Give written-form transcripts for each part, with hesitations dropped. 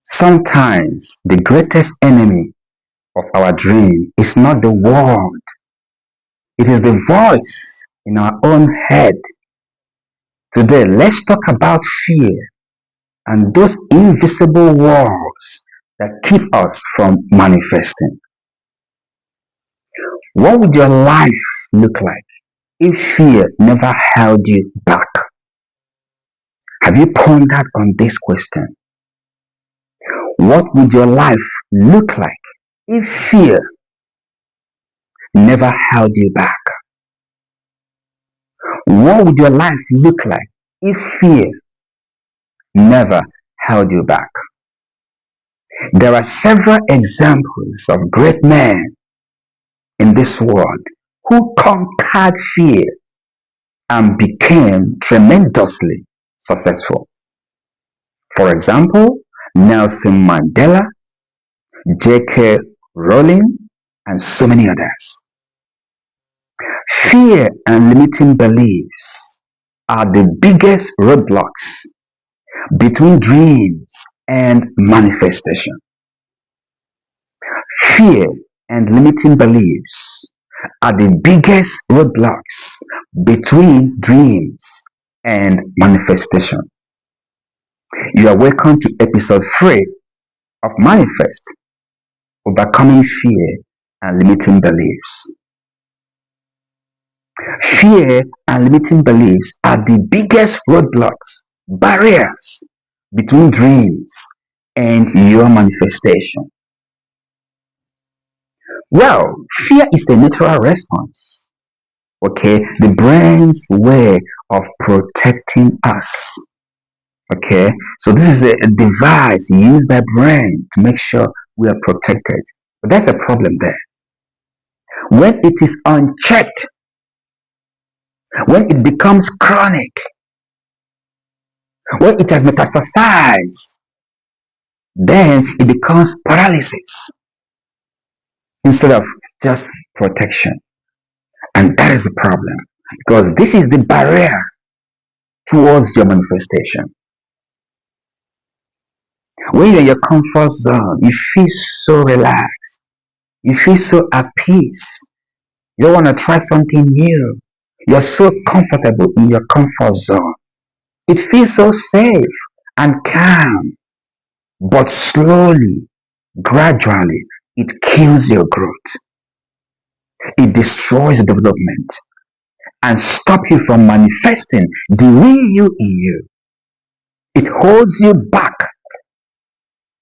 Sometimes the greatest enemy of our dream is not the world, it is the voice in our own head. Today, let's talk about fear and those invisible walls that keep us from manifesting. What would your life look like if fear never held you back? Have you pondered on this question? What would your life look like if fear never held you back? What would your life look like if fear never held you back? There are several examples of great men in this world who conquered fear and became tremendously successful. For example, Nelson Mandela, J.K. Rowling, and so many others. Fear and limiting beliefs are the biggest roadblocks between dreams and manifestation. Fear and limiting beliefs are the biggest roadblocks between dreams and manifestation. You are welcome to episode 3 of Manifest: Overcoming Fear and Limiting Beliefs. Fear and limiting beliefs are the biggest roadblocks, barriers between dreams and your manifestation. Well, fear is a natural response, okay? The brain's way of protecting us, okay? So this is a device used by brain to make sure we are protected. But there's a problem there. When it is unchecked, when it becomes chronic, when it has metastasized, then it becomes paralysis instead of just protection. And that is the problem because this is the barrier towards your manifestation. When you're in your comfort zone, you feel so relaxed, you feel so at peace. You don't want to try something new. You're so comfortable in your comfort zone. It feels so safe and calm, but slowly, gradually, it kills your growth. It destroys development and stop you from manifesting the real you in you. It holds you back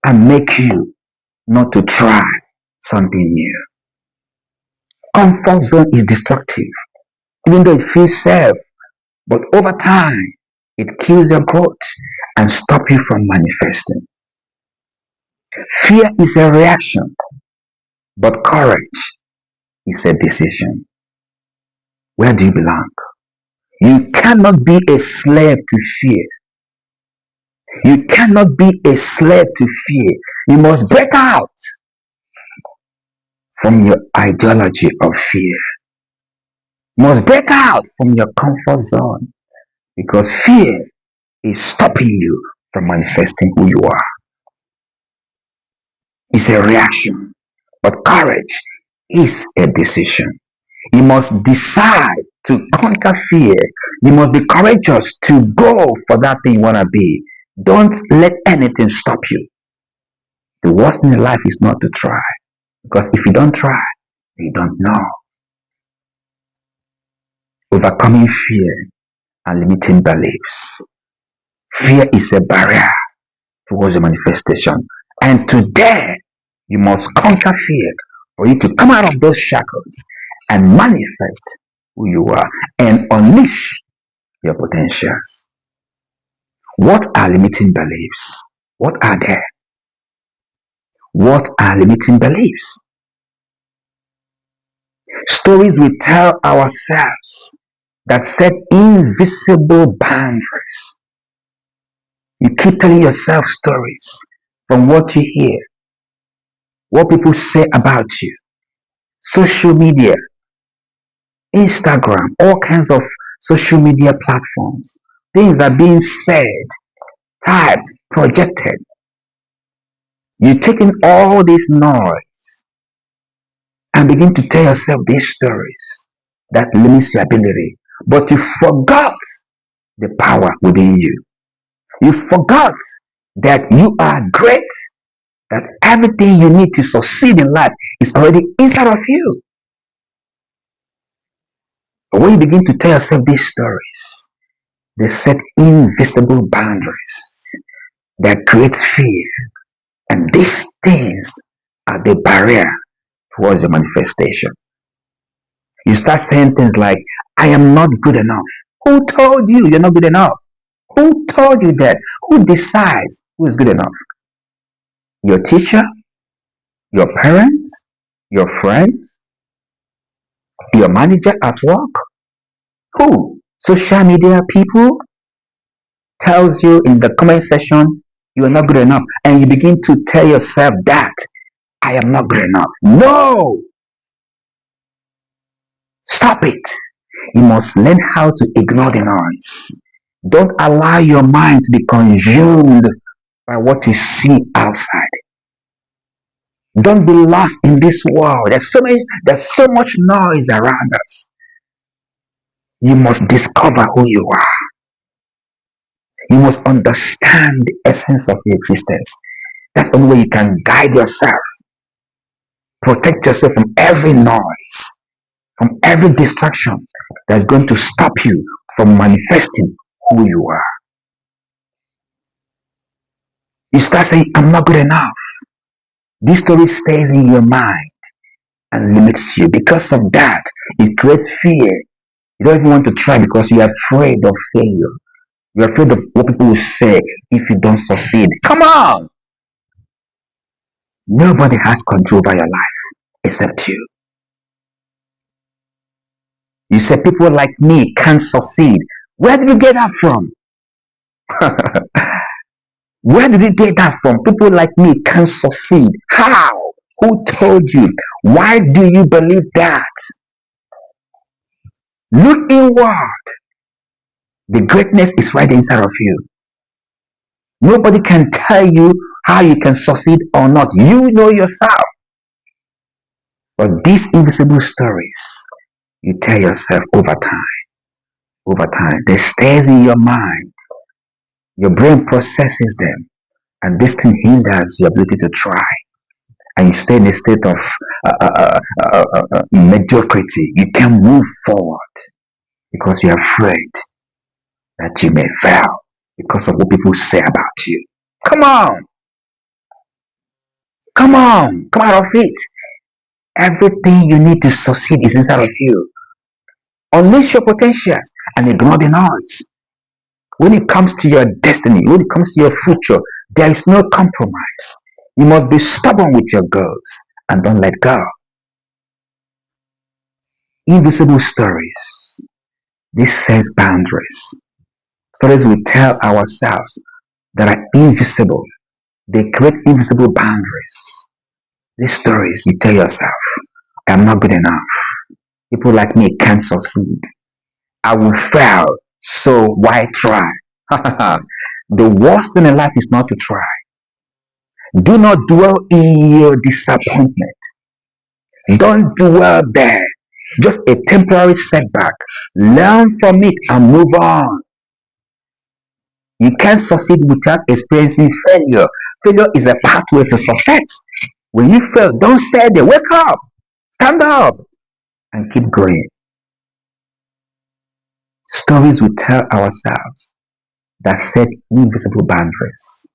and make you not to try something new. Comfort zone is destructive, even though it feels safe, but over time, it kills your growth and stop you from manifesting. Fear is a reaction, but courage is a decision. Where do you belong? You cannot be a slave to fear. You cannot be a slave to fear. You must break out from your ideology of fear. You must break out from your comfort zone because fear is stopping you from manifesting who you are. It's a reaction, but courage is a decision. You must decide to conquer fear. You must be courageous to go for that thing you want to be. Don't let anything stop you. The worst in your life is not to try. Because if you don't try, you don't know. Overcoming fear and limiting beliefs. Fear is a barrier towards your manifestation. And today, you must conquer fear for you to come out of those shackles and manifest who you are and unleash your potentials. What are limiting beliefs? What are they? What are limiting beliefs? Stories we tell ourselves that set invisible boundaries. You keep telling yourself stories from what you hear, what people say about you, social media, Instagram, all kinds of social media platforms. Things are being said, typed, projected. You take in all this noise and begin to tell yourself these stories that limits your ability. But you forgot the power within you. You forgot that you are great, that everything you need to succeed in life is already inside of you. But when you begin to tell yourself these stories, they set invisible boundaries that create fear. And these things are the barrier towards your manifestation. You start saying things like, I am not good enough. Who told you you're not good enough? Who told you that? Who decides who is good enough? Your teacher? Your parents? Your friends? Your manager at work? Who? Social media people tells you in the comment section you are not good enough, and you begin to tell yourself that I am not good enough. No! Stop it. You must learn how to ignore the noise. Don't allow your mind to be consumed by what you see outside. Don't be lost in this world. There's so much noise around us. You must discover who you are. You must understand the essence of your existence. That's the only way you can guide yourself. Protect yourself from every noise, from every distraction that's going to stop you from manifesting who you are. You start saying, I'm not good enough. This story stays in your mind and limits you. Because of that, it creates fear. You don't even want to try because you're afraid of failure. You're afraid of what people will say if you don't succeed. Come on! Nobody has control over your life except you. You say people like me can't succeed. Where did you get that from? Where did you get that from? People like me can't succeed. How? Who told you? Why do you believe that? Look inward. The greatness is right inside of you. Nobody can tell you how you can succeed or not. You know yourself. But these invisible stories, you tell yourself over time. They stays in your mind. Your brain processes them. And this thing hinders your ability to try. And you stay in a state of mediocrity. You can't move forward because you're afraid that you may fail because of what people say about you. Come on! Come on! Come out of it! Everything you need to succeed is inside of you. Unleash your potentials and ignore the noise. When it comes to your destiny, when it comes to your future, there is no compromise. You must be stubborn with your goals and don't let go. Invisible stories. This sets boundaries. Stories we tell ourselves that are invisible. They create invisible boundaries. These stories you tell yourself, I'm not good enough. People like me can't succeed. I will fail, so why try? The worst thing in life is not to try. Do not dwell in your disappointment. Don't dwell there. Just a temporary setback. Learn from it and move on. You can't succeed without experiencing failure. Failure is a pathway to success. When you fail, don't stay there. Wake up, stand up, and keep going. Stories we tell ourselves that set invisible boundaries.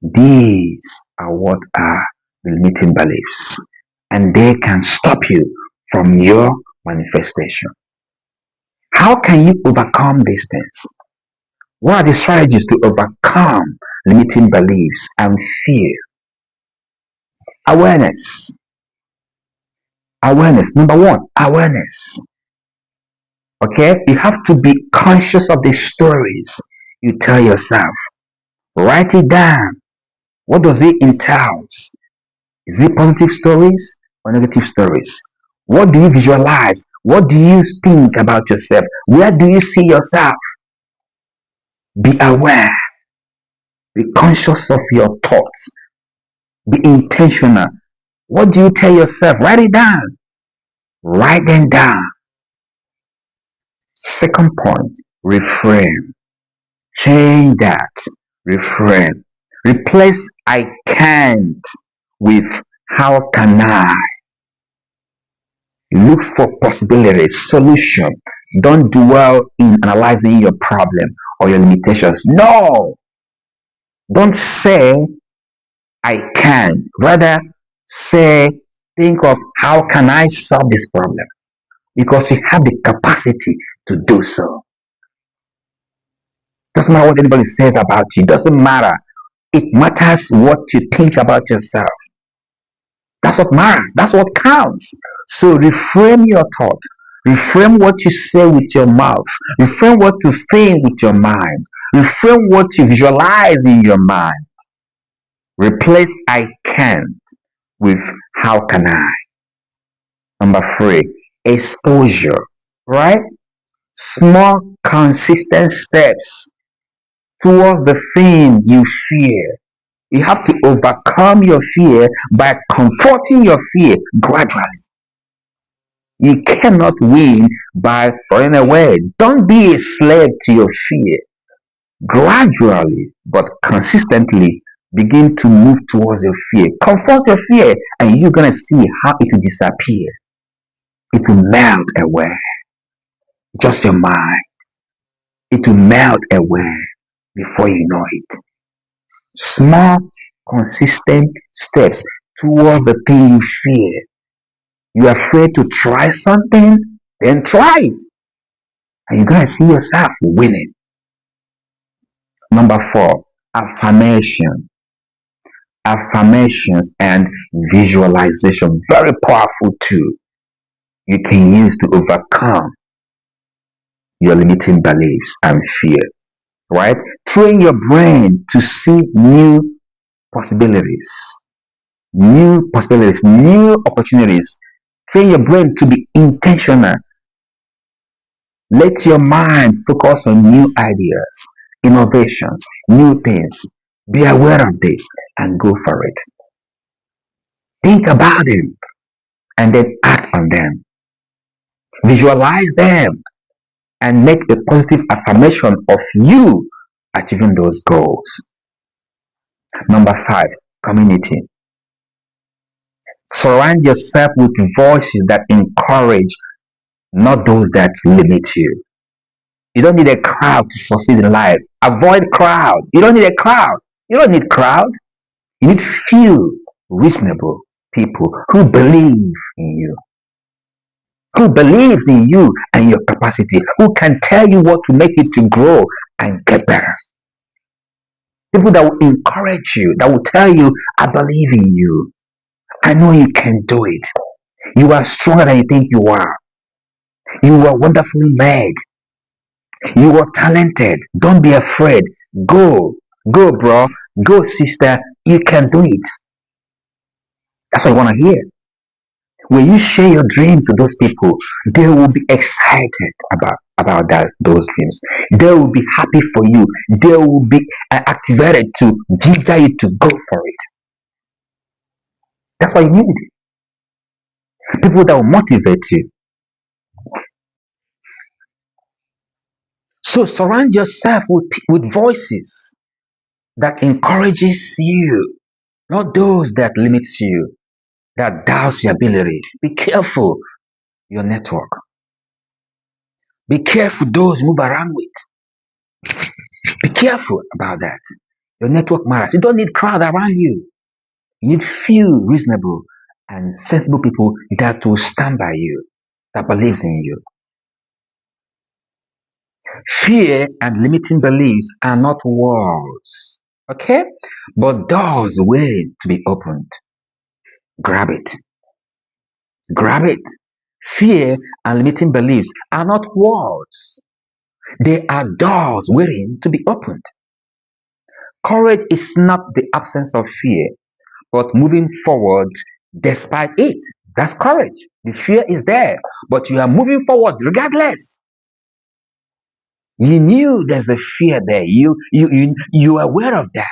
These are what are the limiting beliefs, and they can stop you from your manifestation. How can you overcome these things? What are the strategies to overcome limiting beliefs and fear? Awareness. Awareness. Number one, awareness. Okay? You have to be conscious of the stories you tell yourself. Write it down. What does it entail? Is it positive stories or negative stories? What do you visualize? What do you think about yourself? Where do you see yourself? Be aware. Be conscious of your thoughts. Be intentional. What do you tell yourself? Write it down. Write them down. Second point, reframe. Change that. Reframe. Replace I can't with how can I. Look for possibilities, solution. Don't dwell in analyzing your problem or your limitations. No, don't say I can. Rather say, think of how can I solve this problem because you have the capacity to do so. Doesn't matter what anybody says about you. Doesn't matter. It matters what you think about yourself. That's what matters. That's what counts. So reframe your thought. Reframe what you say with your mouth. Reframe what you think with your mind. Reframe what you visualize in your mind. Replace I can with how can I. Number three, exposure. Right? Small, consistent steps towards the thing you fear. You have to overcome your fear by confronting your fear gradually. You cannot win by running away. Don't be a slave to your fear. Gradually but consistently begin to move towards your fear. Confront your fear and you're going to see how it will disappear. It will melt away. Just your mind. It will melt away before you know it. Small, consistent steps towards the thing you fear. You're afraid to try something, then try it. And you're going to see yourself winning. Number four, affirmation. Affirmations and visualization. Very powerful tool you can use to overcome your limiting beliefs and fear. Right? Train your brain to see new possibilities, new opportunities. Train your brain to be intentional. Let your mind focus on new ideas, innovations, new things. Be aware of this and go for it. Think about them and then act on them. Visualize them and make a positive affirmation of you achieving those goals. Number five, community. Surround yourself with voices that encourage, not those that limit you. You don't need a crowd to succeed in life. Avoid crowd. You don't need a crowd. You don't need crowd. You need few reasonable people who believe in you, who believes in you and your capacity, who can tell you what to make you to grow and get better. People that will encourage you, that will tell you, I believe in you. I know you can do it. You are stronger than you think you are. You are wonderfully made. You are talented. Don't be afraid. Go. Go, bro. Go, sister. You can do it. That's what I want to hear. When you share your dreams to those people, they will be excited about those dreams. They will be happy for you. They will be activated to ginger you to go for it. That's what you need. People that will motivate you. So surround yourself with voices that encourages you, not those that limits you, that doubts your ability. Be careful your network. Be careful those you move around with. Be careful about that. Your network matters. You don't need crowd around you. You need few reasonable and sensible people that will stand by you, that believes in you. Fear and limiting beliefs are not walls, okay? But doors waiting to be opened. Grab it. Grab it. Fear and limiting beliefs are not walls. They are doors waiting to be opened. Courage is not the absence of fear, but moving forward despite it. That's courage. The fear is there, but you are moving forward regardless. You knew there's a fear there. You are aware of that,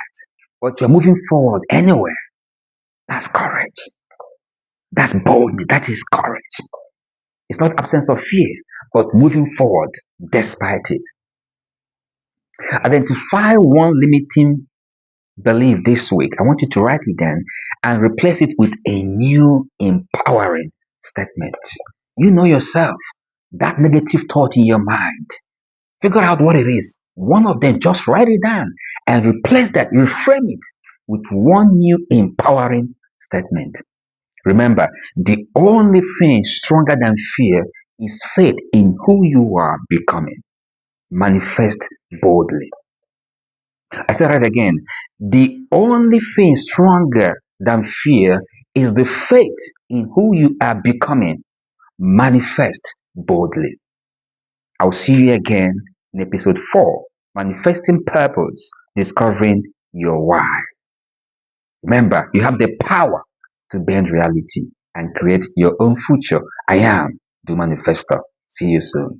but you're moving forward anyway. That's courage. That's boldness. That is courage. It's not absence of fear, but moving forward despite it. Identify one limiting belief this week. I want you to write it down and replace it with a new empowering statement. You know yourself. That negative thought in your mind. Figure out what it is. One of them, just write it down and replace that, reframe it with one new empowering statement. Remember, the only thing stronger than fear is faith in who you are becoming. Manifest boldly. I said that again. The only thing stronger than fear is the faith in who you are becoming. Manifest boldly. I'll see you again in episode 4, Manifesting Purpose, Discovering Your Why. Remember, you have the power to bend reality and create your own future. I am the manifestor. See you soon.